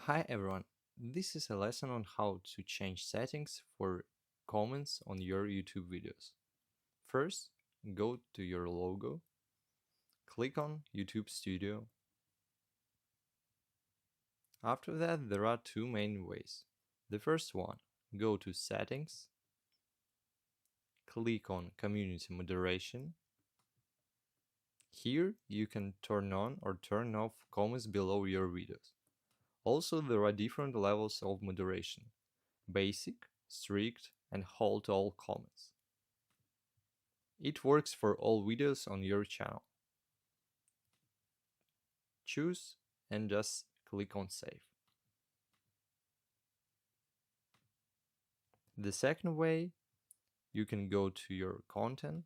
Hi everyone, this is a lesson on how to change settings for comments on your YouTube videos. First, go to your logo, click on YouTube Studio. After that, there are two main ways. The first one, go to Settings, click on Community Moderation. Here you can turn on or turn off comments below your videos. Also, there are different levels of moderation: basic, strict, and hold all comments. It works for all videos on your channel. Choose and just click on Save. The second way, you can go to your content,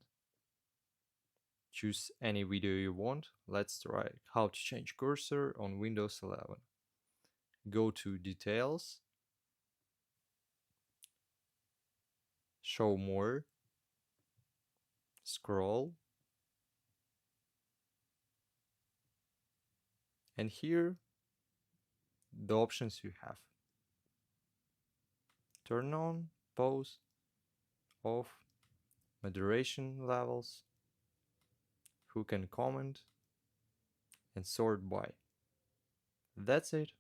choose any video you want. Let's try how to change cursor on Windows 11. Go to Details, Show More, scroll, and here the options you have: turn on, pause, off, moderation levels, who can comment, and sort by. That's it.